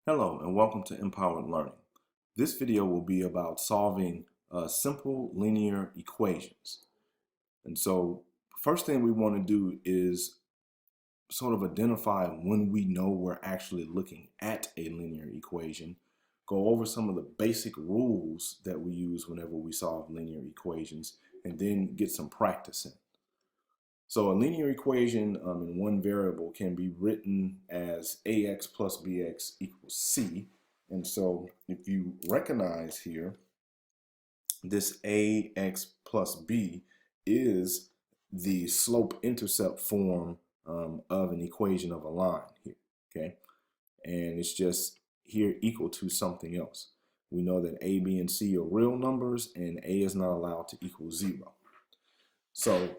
Hello and welcome to Empowered Learning. This video will be about solving simple linear equations. And so first thing we want to do is sort of identify when we know we're actually looking at a linear equation, go over some of the basic rules that we use whenever we solve linear equations, and then get some practice in. So a linear equation in one variable can be written as ax plus bx equals c. And so if you recognize here, this ax plus b is the slope-intercept form of an equation of a line here, okay? And it's just here equal to something else. We know that a, b, and c are real numbers, and a is not allowed to equal 0. So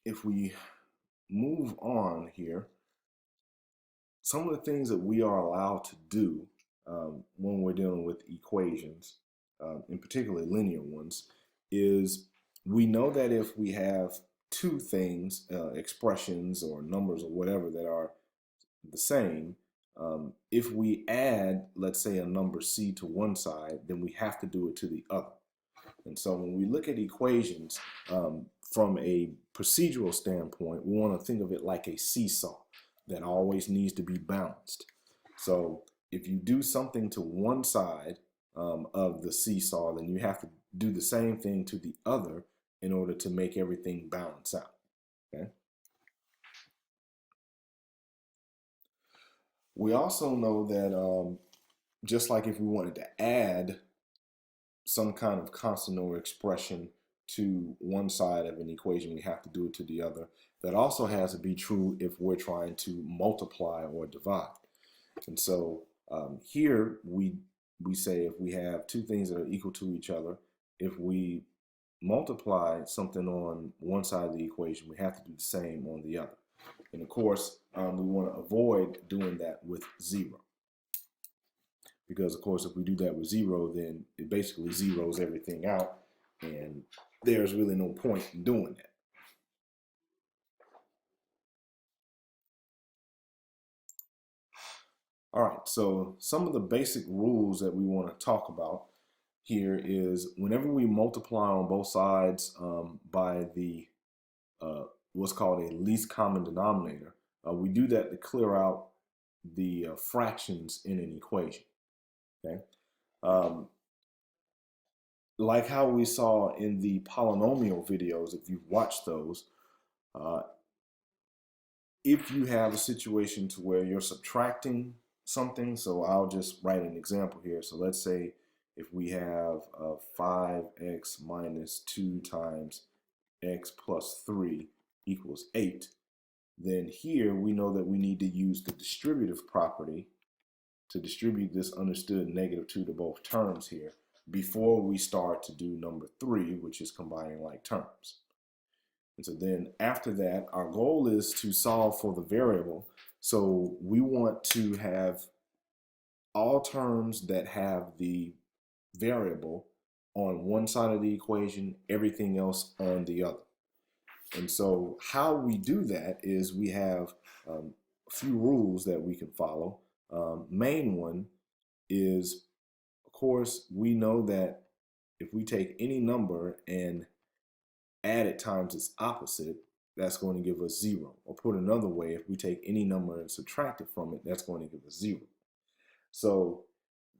if we move on here, some of the things that we are allowed to do when we're dealing with equations, in particular linear ones, is we know that if we have two things, expressions or numbers or whatever that are the same, if we add, let's say, a number c to one side, then we have to do it to the other. And so when we look at equations from a procedural standpoint, we want to think of it like a seesaw that always needs to be balanced. So if you do something to one side of the seesaw, then you have to do the same thing to the other in order to make everything balance out. Okay. We also know that just like if we wanted to add some kind of constant or expression to one side of an equation, we have to do it to the other. That also has to be true if we're trying to multiply or divide. And so here we say if we have two things that are equal to each other, if we multiply something on one side of the equation, we have to do the same on the other. And of course, we want to avoid doing that with 0. Because of course, if we do that with 0, then it basically zeroes everything out, and there's really no point in doing that. All right, so some of the basic rules that we want to talk about here is whenever we multiply on both sides by the what's called a least common denominator, we do that to clear out the fractions in an equation. Okay. Like how we saw in the polynomial videos, if you've watched those, if you have a situation to where you're subtracting something, so I'll just write an example here. So let's say if we have 5x minus 2 times x plus 3 equals 8, then here we know that we need to use the distributive property to distribute this understood -2 to both terms here before we start to do number 3, which is combining like terms. And so then after that, our goal is to solve for the variable. So we want to have all terms that have the variable on one side of the equation, everything else on the other. And so how we do that is we have a few rules that we can follow. Main one is, of course, we know that if we take any number and add it times its opposite, that's going to give us 0. Or put another way, if we take any number and subtract it from it, that's going to give us 0. So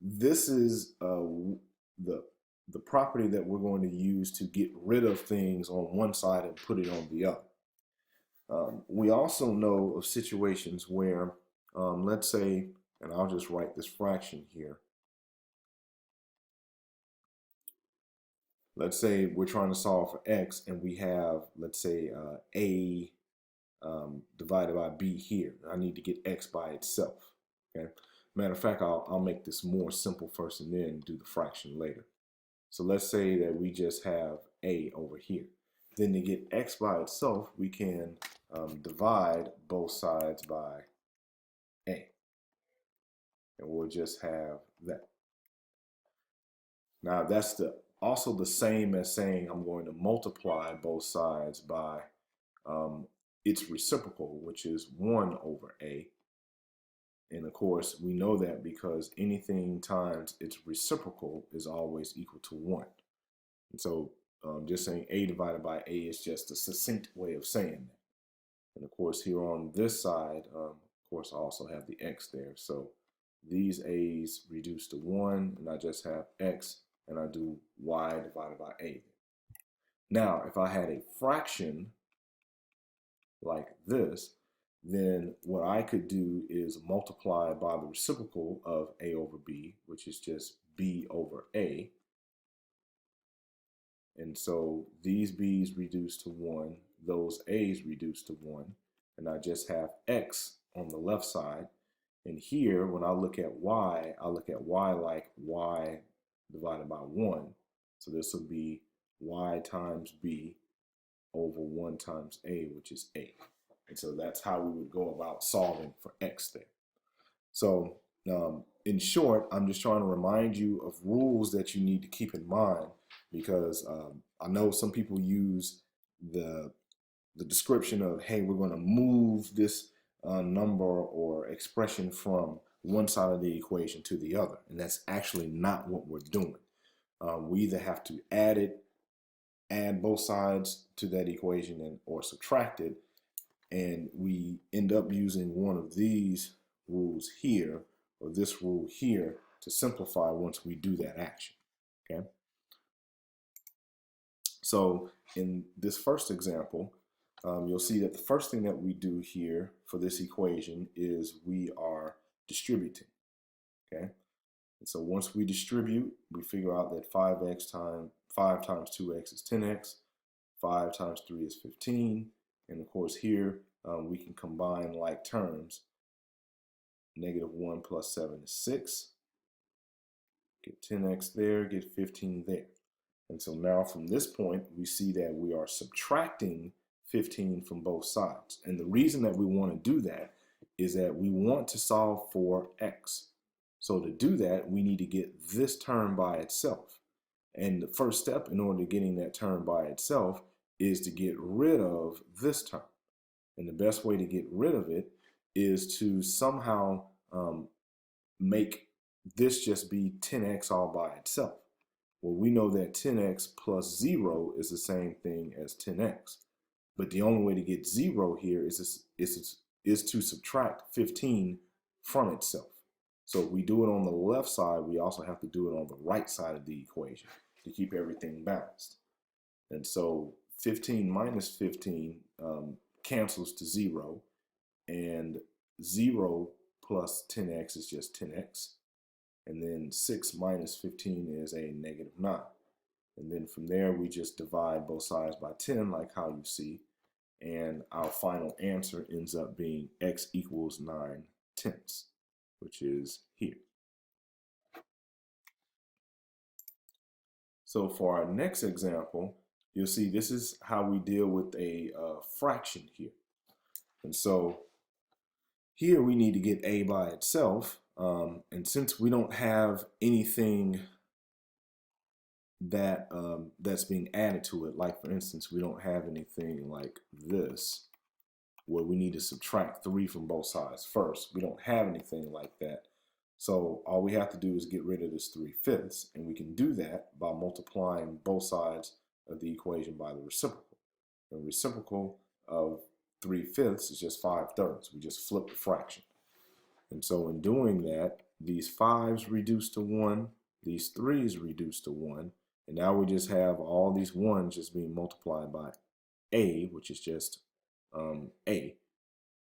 this is the property that we're going to use to get rid of things on one side and put it on the other. We also know of situations where, let's say, and I'll just write this fraction here. Let's say we're trying to solve for x and we have, let's say, a divided by b here. I need to get x by itself. Okay. Matter of fact, I'll make this more simple first and then do the fraction later. So let's say that we just have a over here. Then to get x by itself, we can divide both sides by a. And we'll just have that. Now that's also the same as saying I'm going to multiply both sides by its reciprocal, which is 1 over a. And of course, we know that because anything times its reciprocal is always equal to 1. And so just saying a divided by a is just a succinct way of saying that. And of course, here on this side, of course, I also have the x there. So these a's reduce to 1, and I just have x, and I do y divided by a. Now, if I had a fraction like this, then what I could do is multiply by the reciprocal of a over b, which is just b over a. And so these b's reduce to 1, those a's reduce to 1, and I just have x on the left side. And here, when I look at y, I look at y like y divided by 1. So this will be y times b over 1 times a, which is a. And so that's how we would go about solving for x there. So in short, I'm just trying to remind you of rules that you need to keep in mind, because I know some people use the description of, hey, we're going to move this number or expression from one side of the equation to the other. And that's actually not what we're doing. We either have to add both sides to that equation or subtract it, and we end up using one of these rules here or this rule here to simplify once we do that action. Okay. So in this first example, you'll see that the first thing that we do here for this equation is we are distributing. Okay. And so once we distribute, we figure out that 5 times 2x is 10x, 5 times 3 is 15, and of course here we can combine like terms. -1 plus 7 is 6. Get 10x there, get 15 there. And so now from this point, we see that we are subtracting 15 from both sides. And the reason that we want to do that is that we want to solve for x. So to do that, we need to get this term by itself. And the first step in order to getting that term by itself is to get rid of this term. And the best way to get rid of it is to somehow make this just be 10x all by itself. Well, we know that 10x plus 0 is the same thing as 10x. But the only way to get 0 here is to subtract 15 from itself. So if we do it on the left side, we also have to do it on the right side of the equation to keep everything balanced. And so 15 minus 15 cancels to 0, and 0 plus 10x is just 10x. And then 6 minus 15 is a -9. And then from there, we just divide both sides by 10, like how you see. And our final answer ends up being x equals 9/10, which is here. So for our next example, you'll see this is how we deal with a fraction here. And so here we need to get a by itself. And since we don't have anything that that's being added to it, like for instance, we don't have anything like this, where we need to subtract 3 from both sides first. We don't have anything like that. So all we have to do is get rid of this 3/5, and we can do that by multiplying both sides of the equation by the reciprocal. The reciprocal of 3/5 is just 5/3. We just flip the fraction. And so in doing that, these 5's reduce to 1, these 3's reduce to 1, and now we just have all these 1's just being multiplied by a, which is just a.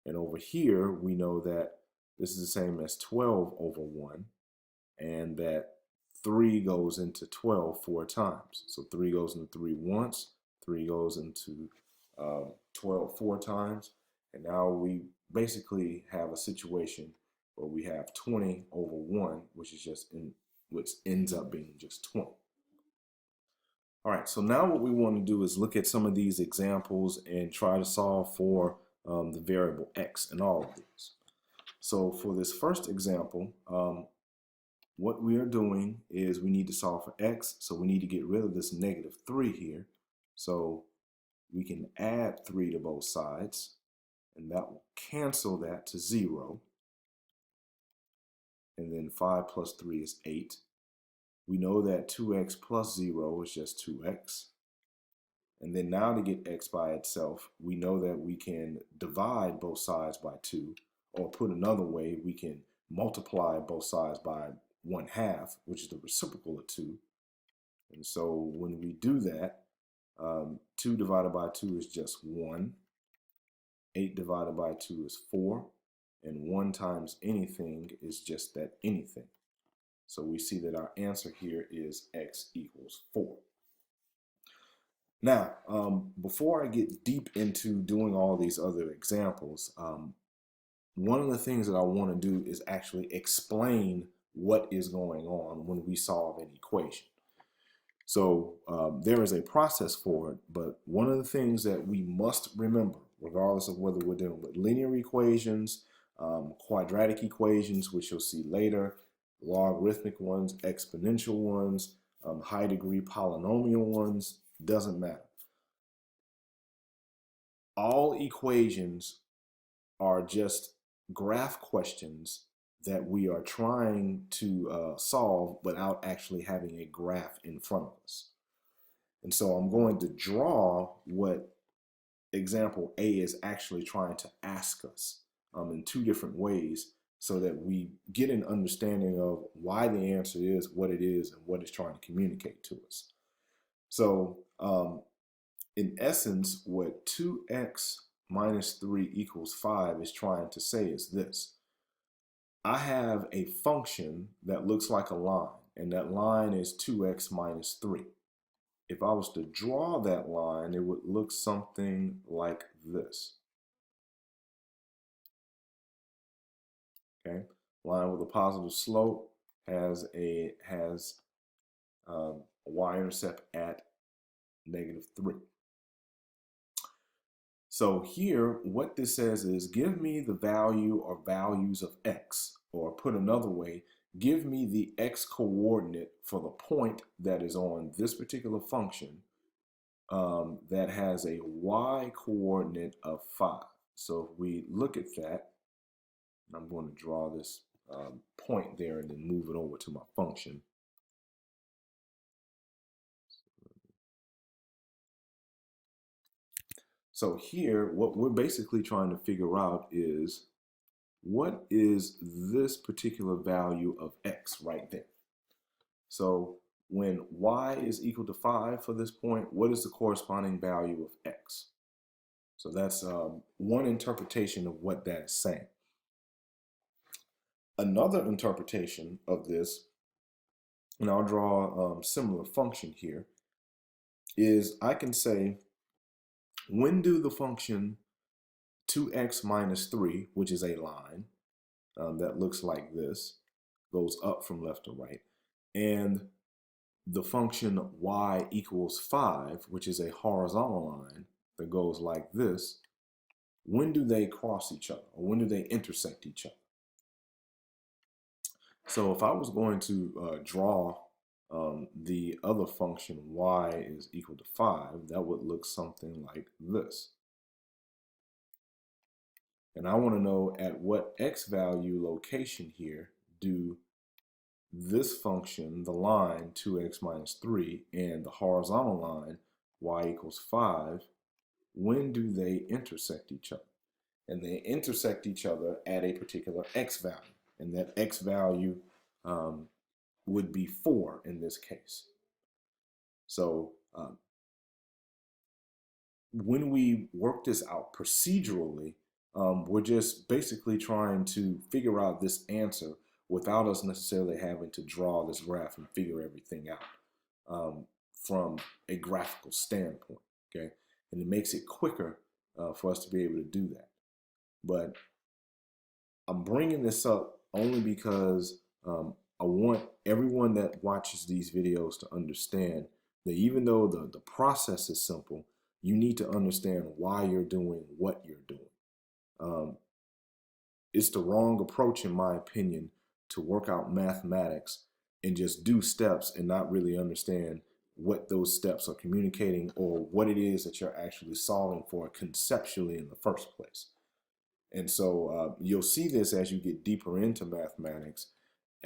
And over here, we know that this is the same as 12 over 1, and that 3 goes into 12 4 times. So 3 goes into 3 once, 3 goes into 12 4 times, and now we basically have a situation where we have 20 over 1, which is just which ends up being just 20. All right, so now what we want to do is look at some of these examples and try to solve for the variable x in all of these. So for this first example, what we are doing is we need to solve for x, so we need to get rid of this -3 here. So we can add 3 to both sides, and that will cancel that to 0. and then 5 plus 3 is 8. We know that 2x plus 0 is just 2x. And then now to get x by itself, we know that we can divide both sides by 2, or put another way, we can multiply both sides by 1/2, which is the reciprocal of 2. And so when we do that, 2 divided by 2 is just 1. 8 divided by 2 is 4. And 1 times anything is just that anything. So we see that our answer here is x equals 4. Now, before I get deep into doing all these other examples, one of the things that I want to do is actually explain what is going on when we solve an equation. So there is a process for it, but one of the things that we must remember, regardless of whether we're dealing with linear equations, quadratic equations, which you'll see later, logarithmic ones, exponential ones, high degree polynomial ones, doesn't matter. All equations are just graph questions that we are trying to solve without actually having a graph in front of us. And so I'm going to draw what example A is actually trying to ask us in 2 different ways, so that we get an understanding of why the answer is what it is and what it's trying to communicate to us. So in essence, what 2x minus 3 equals 5 is trying to say is this. I have a function that looks like a line, and that line is 2x minus 3. If I was to draw that line, it would look something like this. Okay, line with a positive slope has a y-intercept at -3. So here, what this says is, give me the value or values of x, or put another way, give me the x coordinate for the point that is on this particular function that has a y coordinate of 5. So if we look at that, I'm going to draw this point there and then move it over to my function. So here, what we're basically trying to figure out is, what is this particular value of x right there? So when y is equal to 5 for this point, what is the corresponding value of x? So that's one interpretation of what that is saying. Another interpretation of this, and I'll draw a similar function here, is I can say, when do the function 2x minus 3, which is a line that looks like this, goes up from left to right, and the function y equals 5, which is a horizontal line that goes like this, when do they cross each other, or when do they intersect each other? So if I was going to draw the other function y is equal to 5, that would look something like this. And I want to know at what x value location here do this function, the line 2x minus 3, and the horizontal line y equals 5, when do they intersect each other? And they intersect each other at a particular x value. And that x value would be 4 in this case. So when we work this out procedurally, we're just basically trying to figure out this answer without us necessarily having to draw this graph and figure everything out from a graphical standpoint, okay? And it makes it quicker for us to be able to do that. But I'm bringing this up only because I want everyone that watches these videos to understand that even though the process is simple, you need to understand why you're doing what you're doing. It's the wrong approach, in my opinion, to work out mathematics and just do steps and not really understand what those steps are communicating or what it is that you're actually solving for conceptually in the first place. And so you'll see this as you get deeper into mathematics.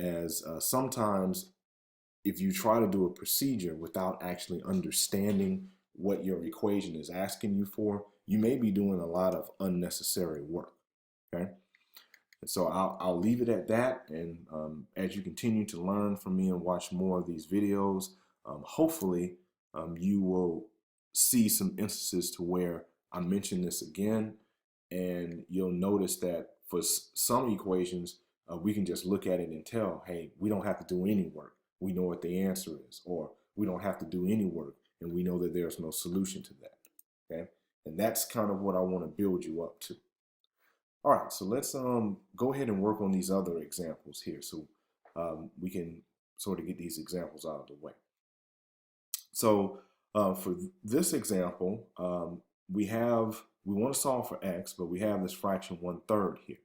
as sometimes if you try to do a procedure without actually understanding what your equation is asking you for, you may be doing a lot of unnecessary work. Okay. And so I'll leave it at that. And as you continue to learn from me and watch more of these videos, hopefully you will see some instances to where I mention this again, and you'll notice that for some equations, we can just look at it and tell, hey, we don't have to do any work. We know what the answer is, or we don't have to do any work, and we know that there's no solution to that. Okay, and that's kind of what I want to build you up to. All right, so let's go ahead and work on these other examples here, so we can sort of get these examples out of the way. So for this example, we want to solve for x, but we have this fraction 1/3 here.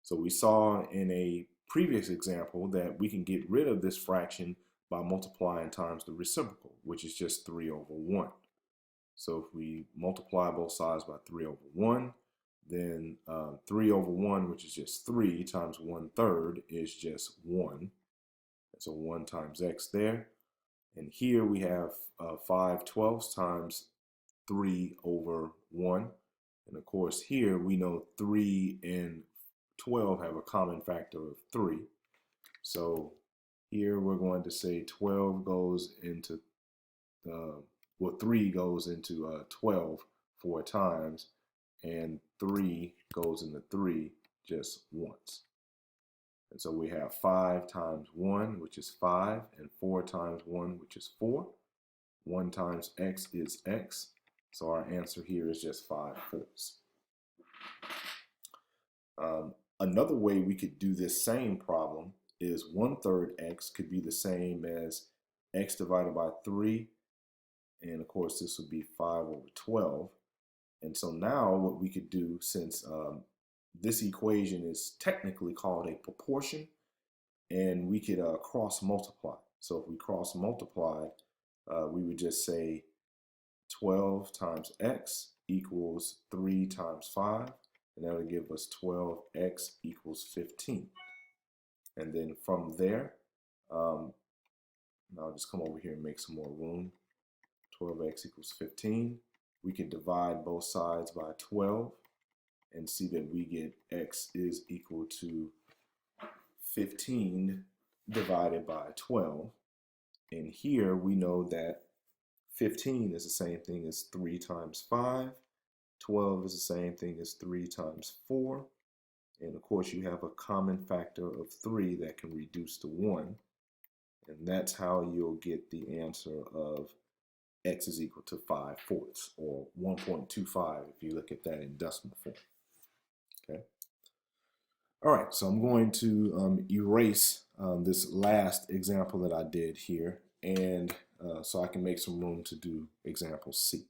So we saw in a previous example that we can get rid of this fraction by multiplying times the reciprocal, which is just 3/1. So if we multiply both sides by 3/1, then 3/1, which is just 3, times 1/3 is just 1. So 1 times x there. And here we have 5/12 times 3/1. And of course here we know 3 and 12 have a common factor of 3. So here we're going to say 12 goes into, well, 3 goes into 12 4 times, and 3 goes into 3 just once. And so we have 5 times 1, which is 5, and 4 times 1, which is 4. 1 times x is x. So our answer here is just 5/4. Another way we could do this same problem is 1/3 x could be the same as x divided by 3. And of course, this would be 5/12. And so now what we could do, since this equation is technically called a proportion, and we could cross multiply. So if we cross multiply, we would just say 12 times x equals 3 times 5, and that would give us 12x equals 15. And then from there, I'll just come over here and make some more room. 12x equals 15. We can divide both sides by 12 and see that we get x is equal to 15 divided by 12. And here we know that 15 is the same thing as 3 times 5. 12 is the same thing as 3 times 4. And of course you have a common factor of 3 that can reduce to 1. And that's how you'll get the answer of x is equal to 5/4, or 1.25 if you look at that in decimal form. Okay. All right, so I'm going to erase this last example that I did here, and so I can make some room to do example C.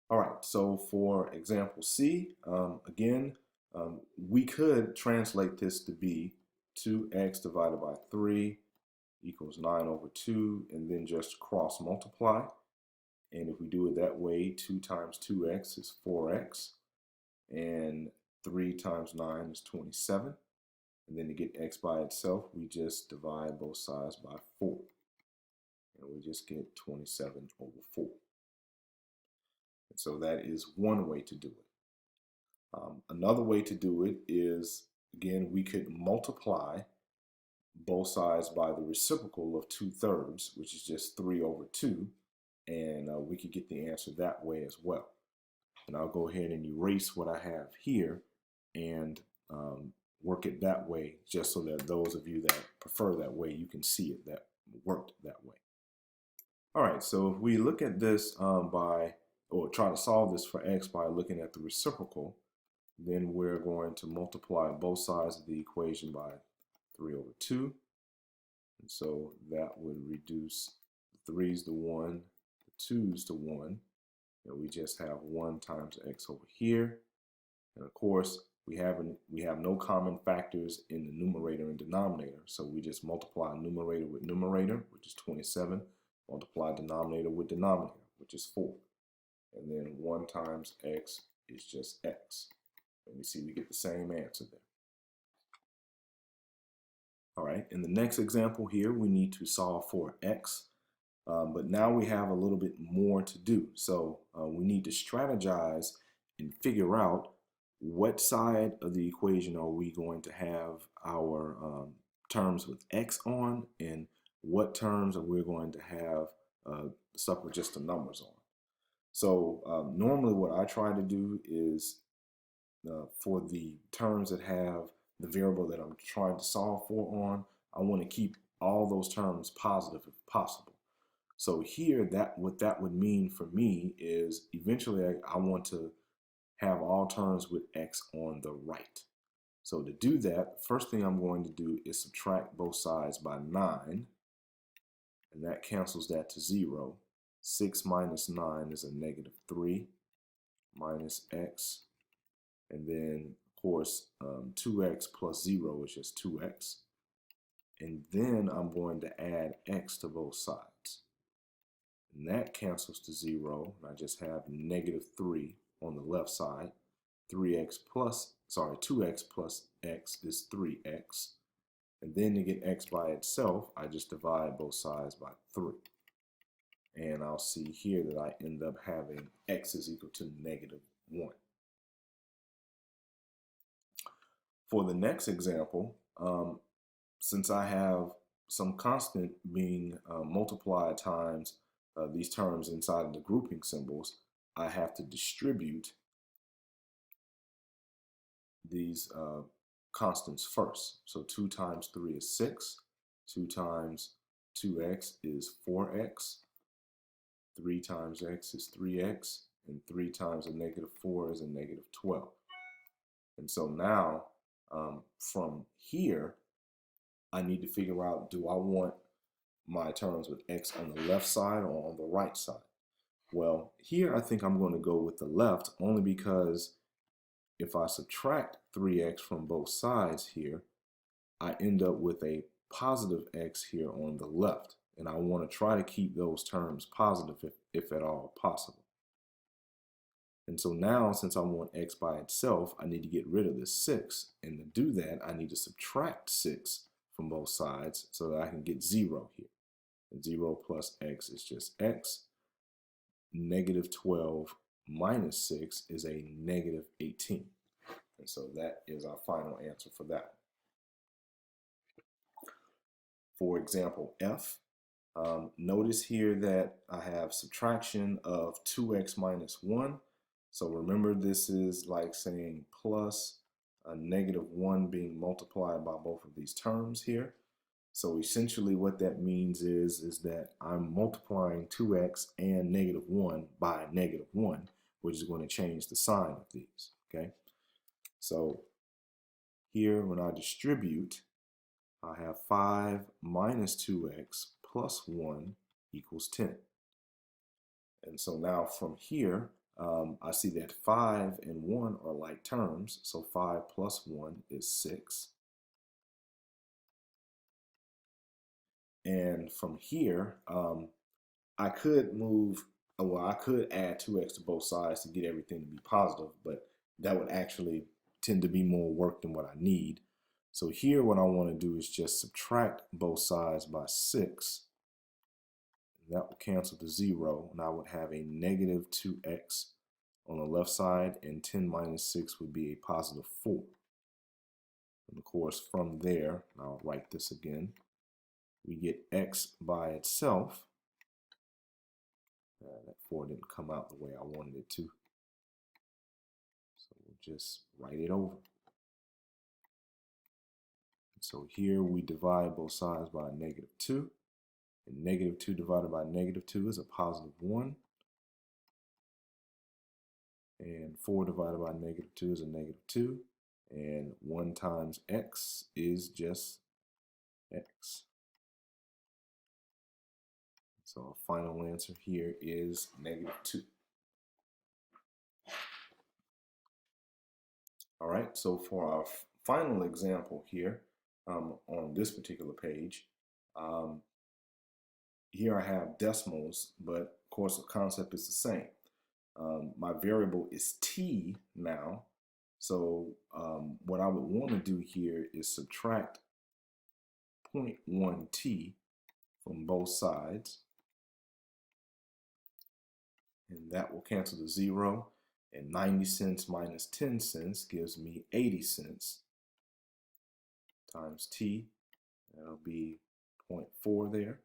All right, so for example C, again, we could translate this to be 2x divided by 3 equals 9/2, and then just cross multiply. And if we do it that way, 2 times 2x is 4x, and 3 times 9 is 27. And then to get x by itself, we just divide both sides by 4. And we just get 27/4. And so that is one way to do it. Another way to do it is, again, we could multiply both sides by the reciprocal of 2/3, which is just 3/2. And we could get the answer that way as well. And I'll go ahead and erase what I have here and work it that way, just so that those of you that prefer that way, you can see it that worked that way. All right, so if we look at this or try to solve this for x by looking at the reciprocal, then we're going to multiply both sides of the equation by 3/2. And so that would reduce the 3's to 1, the 2's to 1, and we just have 1 times x over here. And of course, we have no common factors in the numerator and denominator, so we just multiply numerator with numerator, which is 27, multiply denominator with denominator, which is 4. And then 1 times x is just x. And we see we get the same answer there. All right, in the next example here, we need to solve for x, but now we have a little bit more to do. So we need to strategize and figure out what side of the equation are we going to have our terms with x on, and what terms are we going to have stuff with just the numbers on. So normally what I try to do is for the terms that have the variable that I'm trying to solve for on, I want to keep all those terms positive if possible. So here, what that would mean for me is eventually I want to have all terms with x on the right. So to do that, the first thing I'm going to do is subtract both sides by 9, and that cancels that to 0. 6 minus 9 is a negative 3 minus x, and then of course 2x plus 0 is just 2x, and then I'm going to add x to both sides, and that cancels to 0, and I just have negative 3 on the left side. 2x plus x is 3x, and then to get x by itself, I just divide both sides by 3, and I'll see here that I end up having x is equal to negative 1. For the next example, since I have some constant being multiplied times these terms inside of the grouping symbols, I have to distribute these constants first. So 2 times 3 is 6, 2 times 2x is 4x, 3 times x is 3x, and 3 times a negative 4 is a negative 12. And so now from here, I need to figure out, do I want my terms with x on the left side or on the right side? Well, here I think I'm going to go with the left, only because if I subtract 3x from both sides here, I end up with a positive x here on the left. And I want to try to keep those terms positive if at all possible. And so now, since I want x by itself, I need to get rid of this 6. And to do that, I need to subtract 6 from both sides so that I can get 0 here. And 0 plus x is just x. Negative 12 minus 6 is a negative 18. And so that is our final answer for that. For example F, notice here that I have subtraction of 2x minus 1. So remember, this is like saying plus a negative 1 being multiplied by both of these terms here. So essentially what that means is that I'm multiplying 2x and negative 1 by negative 1, which is going to change the sign of these, okay? So here, when I distribute, I have 5 minus 2x plus 1 equals 10. And so now from here, I see that 5 and 1 are like terms, so 5 plus 1 is 6. And from here, I could I could add 2x to both sides to get everything to be positive, but that would actually tend to be more work than what I need. So here, what I want to do is just subtract both sides by 6. That will cancel to 0, and I would have a negative 2x on the left side, and 10 minus 6 would be a positive 4. And of course, from there, I'll write this again, we get x by itself. That 4 didn't come out the way I wanted it to. So we'll just write it over. So here we divide both sides by negative 2. And negative 2 divided by negative 2 is a positive 1. And 4 divided by negative 2 is a negative 2. And 1 times x is just x. So our final answer here is negative 2. All right, so for our final example here on this particular page, here I have decimals, but of course the concept is the same. My variable is t now, so what I would want to do here is subtract 0.1t from both sides, and that will cancel to 0, and 90 cents minus 10 cents gives me 80 cents times t. That'll be 0.4 there,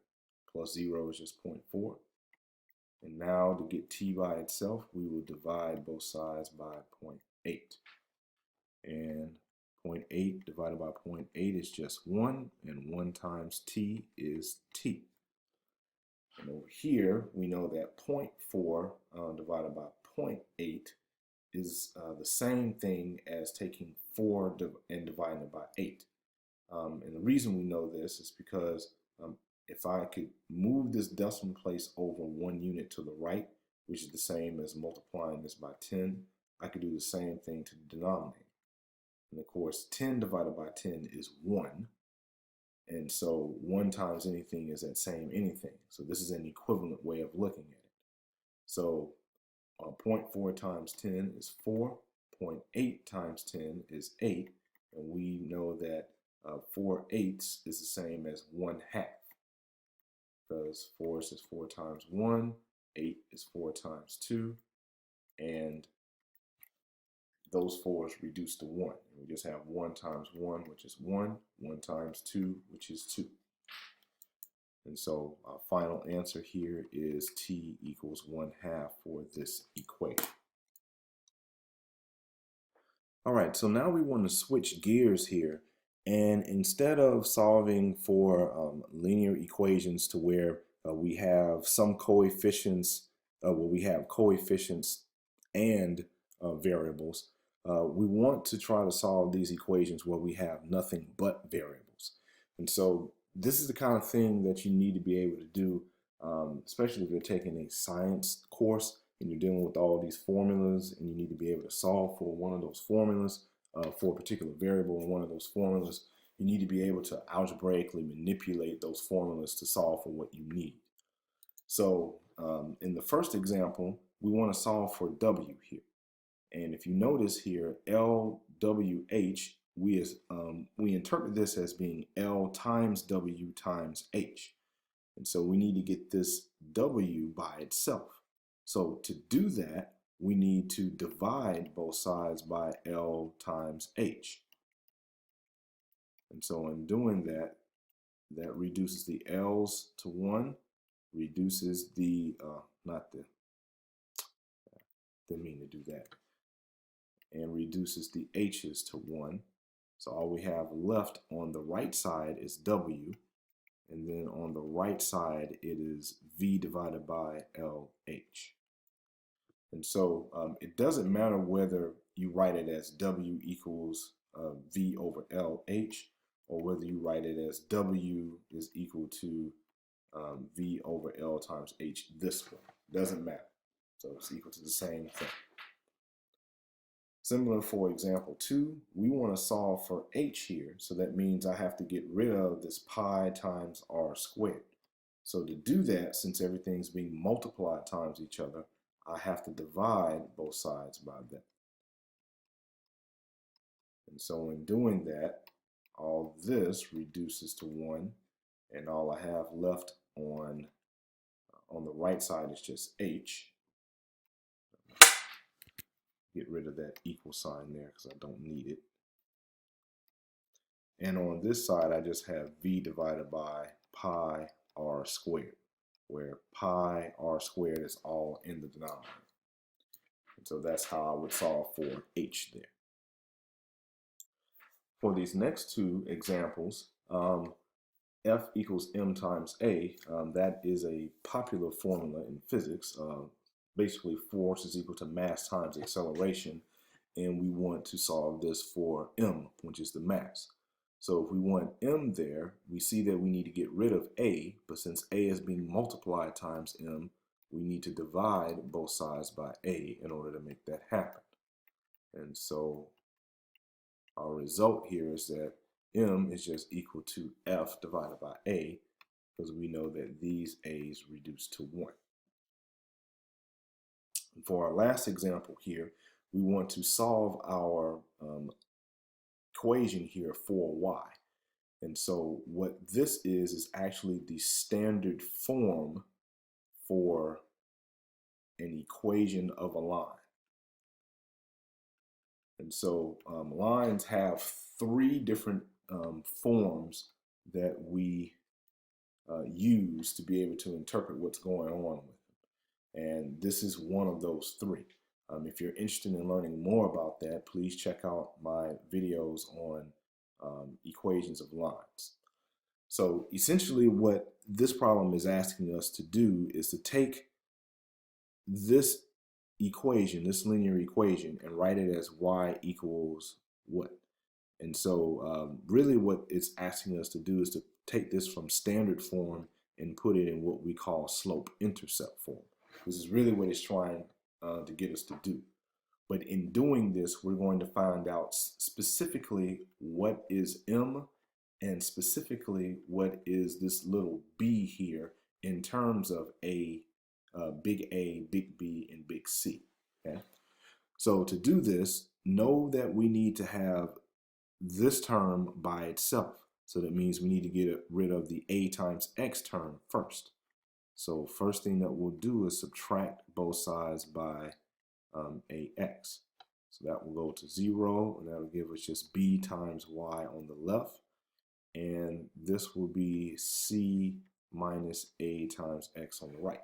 plus 0 is just 0.4. And now to get t by itself, we will divide both sides by 0.8. And 0.8 divided by 0.8 is just 1, and 1 times t is t. And over here, we know that 0.4 divided by 0.8 is the same thing as taking 4 and dividing it by 8. And the reason we know this is because if I could move this decimal place over 1 unit to the right, which is the same as multiplying this by 10, I could do the same thing to the denominator. And of course, 10 divided by 10 is 1. And so 1 times anything is that same anything. So this is an equivalent way of looking at it. So 0.4 times 10 is 4. 0.8 times 10 is 8. And we know that 4/8 is the same as 1/2. Because 4 is 4 times 1. 8 is 4 times 2. And those 4's reduce to 1. And we just have 1 times 1, which is 1. 1 times 2, which is 2. And so our final answer here is t equals 1/2 for this equation. All right, so now we want to switch gears here. And instead of solving for linear equations to where we have some coefficients, we have coefficients and variables, we want to try to solve these equations where we have nothing but variables. And so this is the kind of thing that you need to be able to do, especially if you're taking a science course and you're dealing with all these formulas, and you need to be able to solve for one of those formulas, for a particular variable in one of those formulas. You need to be able to algebraically manipulate those formulas to solve for what you need. So in the first example, we want to solve for W here. And if you notice here, LWH, we interpret this as being L times W times H. And so we need to get this W by itself. So to do that, we need to divide both sides by L times H. And so in doing that, that reduces the L's to 1, reduces the, didn't mean to do that, and reduces the H's to 1. So all we have left on the right side is W, and then on the right side it is V divided by LH. And so it doesn't matter whether you write it as W equals V over LH, or whether you write it as W is equal to V over L times H this way. Doesn't matter. So it's equal to the same thing. Similar for example 2, we want to solve for H here. So that means I have to get rid of this pi times r squared. So to do that, since everything's being multiplied times each other, I have to divide both sides by that. And so in doing that, all this reduces to 1, and all I have left on the right side is just H. Get rid of that equal sign there because I don't need it. And on this side, I just have V divided by pi r squared, where pi r squared is all in the denominator. And so that's how I would solve for H there. For these next two examples, F equals m times a, that is a popular formula in physics. Basically, force is equal to mass times acceleration, and we want to solve this for m, which is the mass. So if we want m there, we see that we need to get rid of a, but since a is being multiplied times m, we need to divide both sides by a in order to make that happen. And so our result here is that m is just equal to F divided by a, because we know that these a's reduce to 1. And for our last example here, we want to solve our equation here for y. And so what this is actually the standard form for an equation of a line. And so lines have three different forms that we use to be able to interpret what's going on with them. And this is one of those three. If you're interested in learning more about that, please check out my videos on equations of lines. So essentially what this problem is asking us to do is to take this equation, this linear equation, and write it as y equals what? And so really what it's asking us to do is to take this from standard form and put it in what we call slope-intercept form. This is really what it's trying to get us to do. But in doing this, we're going to find out specifically what is m and specifically what is this little b here in terms of big A, big B, and big C. Okay? So to do this, know that we need to have this term by itself. So that means we need to get rid of the a times x term first. So first thing that we'll do is subtract both sides by ax. So that will go to 0, and that will give us just b times y on the left. And this will be c minus a times x on the right.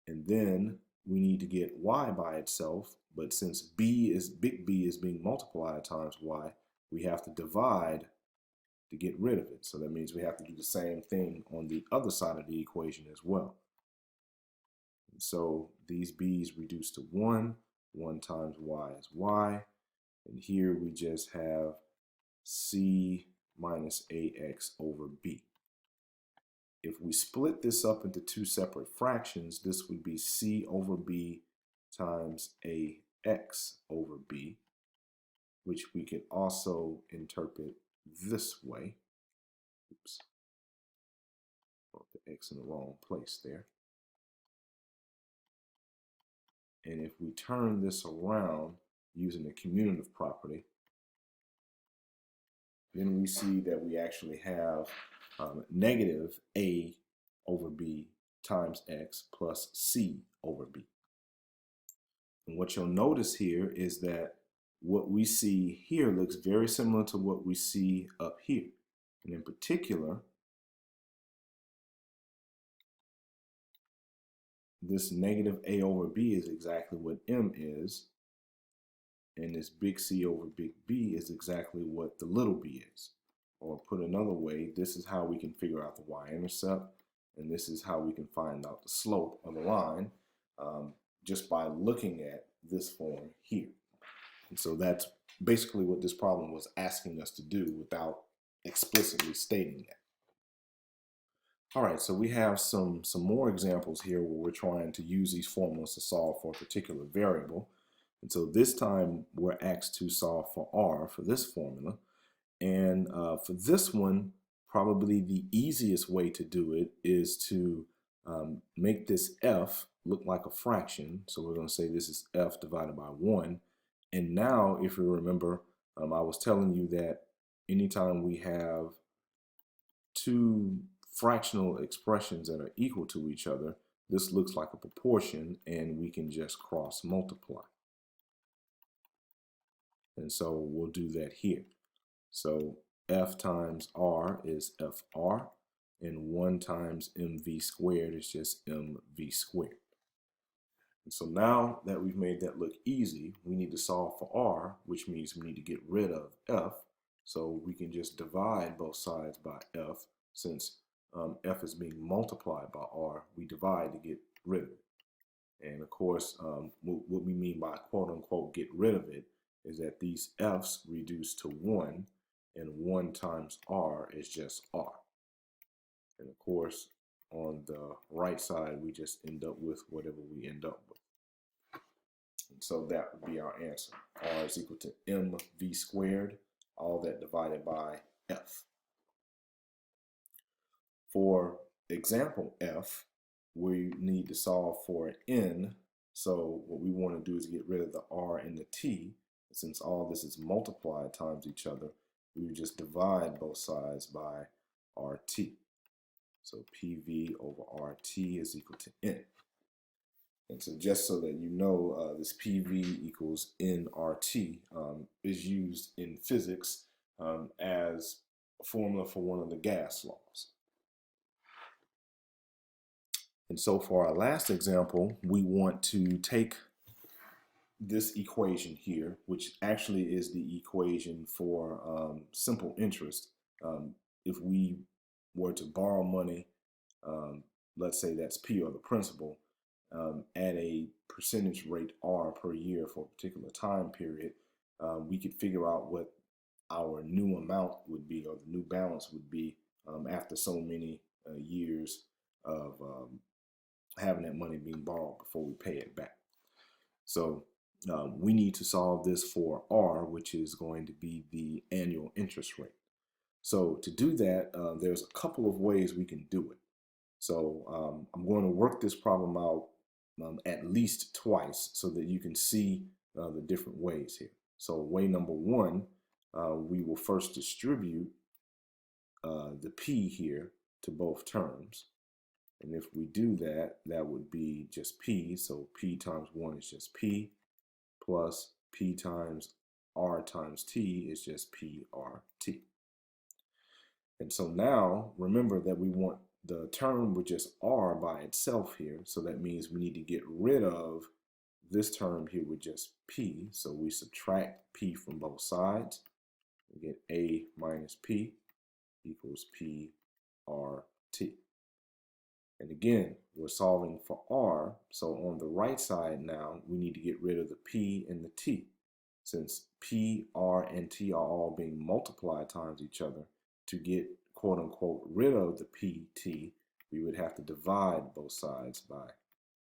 And then we need to get y by itself, but since big B is being multiplied times y, we have to divide to get rid of it. So that means we have to do the same thing on the other side of the equation as well. And so these b's reduce to 1. 1 times y is y. And here we just have c minus ax over b. If we split this up into two separate fractions, this would be c over b times ax over b, which we could also interpret this way. Oops, wrote the x in the wrong place there. And if we turn this around using the commutative property, then we see that we actually have negative a over b times x plus c over b. And what you'll notice here is that what we see here looks very similar to what we see up here. And in particular, this negative a over b is exactly what m is, and this big C over big B is exactly what the little b is. Or put another way, this is how we can figure out the y-intercept, and this is how we can find out the slope of the line just by looking at this form here. And so that's basically what this problem was asking us to do without explicitly stating that. All right, so we have some more examples here where we're trying to use these formulas to solve for a particular variable. And so this time we're asked to solve for r for this formula. And for this one, probably the easiest way to do it is to make this f look like a fraction. So we're going to say this is f divided by 1. And now, if you remember, I was telling you that anytime we have two fractional expressions that are equal to each other, this looks like a proportion, and we can just cross multiply. And so we'll do that here. So f times r is fr, and 1 times mv squared is just mv squared. And so now that we've made that look easy, we need to solve for r, which means we need to get rid of f. So we can just divide both sides by f. Since f is being multiplied by r, we divide to get rid of it. And of course, what we mean by quote unquote get rid of it is that these f's reduce to 1, and 1 times r is just r. And of course, on the right side, we just end up with whatever we end up with. And so that would be our answer. R is equal to mv squared, all that divided by f. For example f, we need to solve for n. So what we want to do is get rid of the r and the t. Since all this is multiplied times each other, we would just divide both sides by RT. So PV over RT is equal to N. And so just so that you know, this PV equals nRT is used in physics as a formula for one of the gas laws. And so for our last example, we want to take this equation here, which actually is the equation for simple interest. If we were to borrow money, let's say that's P, or the principal, at a percentage rate R per year for a particular time period, we could figure out what our new amount would be, or the new balance would be, after so many years of having that money being borrowed before we pay it back. So we need to solve this for R, which is going to be the annual interest rate. So to do that, there's a couple of ways we can do it. So I'm going to work this problem out at least twice so that you can see the different ways here. So way number one, we will first distribute the P here to both terms. And if we do that, that would be just P. So P times 1 is just P, plus P times R times T is just PRT. And so now, remember that we want the term with just R by itself here. So that means we need to get rid of this term here with just P. So we subtract P from both sides. We get A minus P equals PRT. And again, we're solving for R. So on the right side now, we need to get rid of the P and the T. Since P, R, and T are all being multiplied times each other, to get quote unquote rid of the PT, we would have to divide both sides by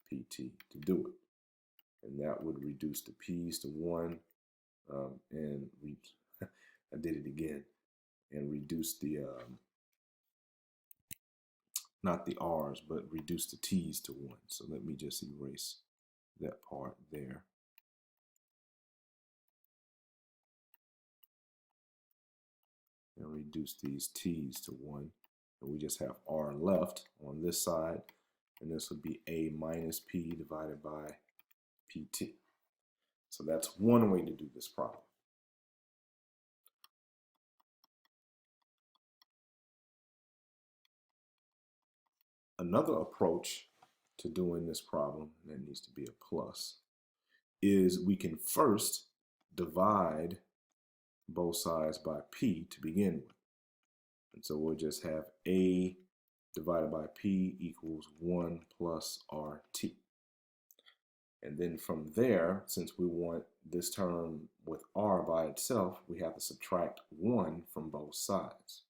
PT to do it. And that would reduce the P's to 1, and I did it again, and reduce the not the R's, but reduce the T's to 1. So let me just erase that part there. And reduce these T's to 1. And we just have R left on this side. And this would be A minus P divided by PT. So that's one way to do this problem. Another approach to doing this problem, and that needs to be a plus, is we can first divide both sides by P to begin with. And so we'll just have A divided by P equals 1 plus RT. And then from there, since we want this term with R by itself, we have to subtract 1 from both sides.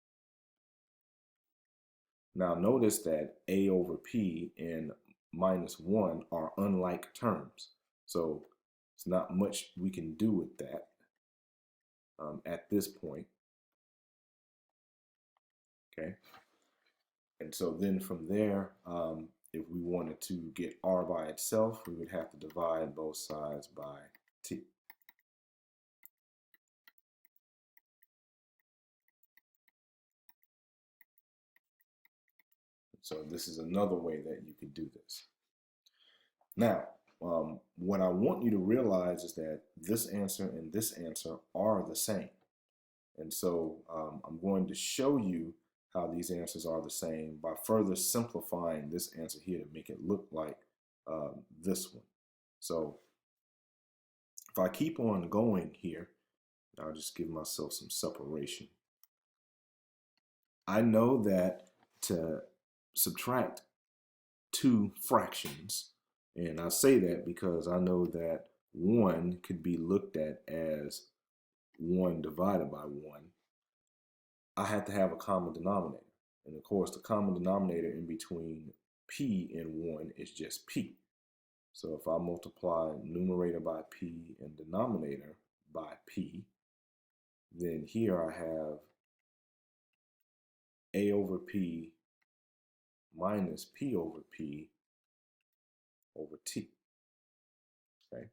Now notice that A over P and minus 1 are unlike terms. So it's not much we can do with that at this point. Okay. And so then from there, if we wanted to get R by itself, we would have to divide both sides by T. So this is another way that you could do this. Now, what I want you to realize is that this answer and this answer are the same. And so I'm going to show you how these answers are the same by further simplifying this answer here to make it look like this one. So if I keep on going here, I'll just give myself some separation. I know that to subtract two fractions, and I say that because I know that 1 could be looked at as 1 divided by 1, I have to have a common denominator. And of course, the common denominator in between P and 1 is just P. So if I multiply numerator by P and denominator by P, then here I have A over P minus P over P over T. Okay.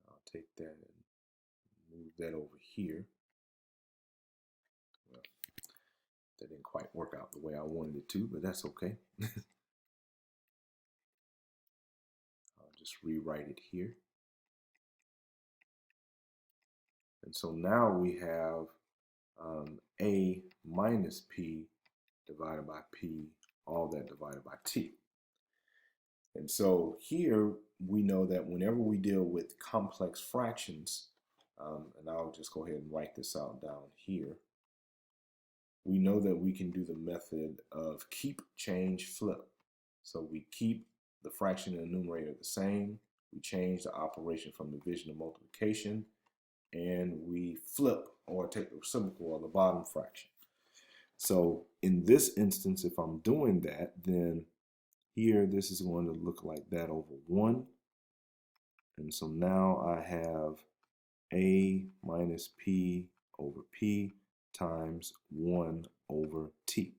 I'll take that and move that over here. Well, that didn't quite work out the way I wanted it to, but that's okay. I'll just rewrite it here. And so now we have a minus p divided by p, all that divided by t. And so here we know that whenever we deal with complex fractions, and I'll just go ahead and write this out down here, we know that we can do the method of keep, change, flip. So we keep the fraction and the numerator the same, we change the operation from division to multiplication, and we flip or take the reciprocal of the bottom fraction. So in this instance, if I'm doing that, then here this is going to look like that over 1. And so now I have a minus p over p times 1 over t.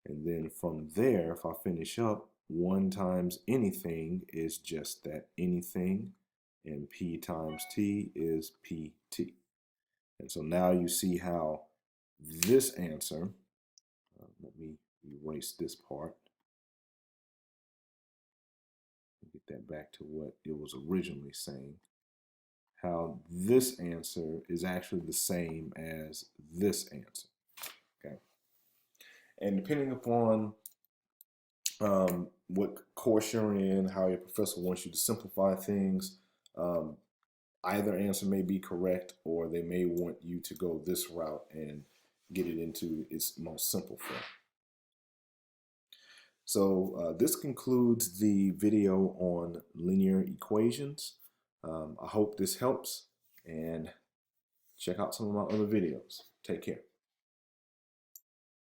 And then from there, if I finish up, 1 times anything is just that anything, and p times t is pt. And so now you see how this answer, let me erase this part, get that back to what it was originally saying, how this answer is actually the same as this answer. Okay. And depending upon what course you're in, how your professor wants you to simplify things, either answer may be correct, or they may want you to go this route and get it into its most simple form. So this concludes the video on linear equations. I hope this helps, and check out some of my other videos. Take care.